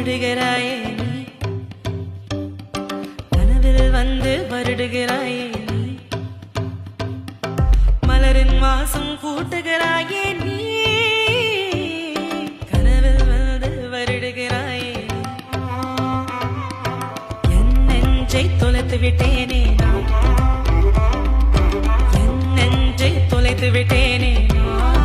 தேடுகிறாயே நீ, கனவில் வந்து வருடுகிறாயே நீ, மலரின் வாசம் கூட்டுகிறாயே நீ, கனவில் வந்து வருடுகிறாயே நீ. என் நெஞ்சை தொலைத்து விட்டேனே நான், என் நெஞ்சை தொலைத்து விட்டேனே நான்.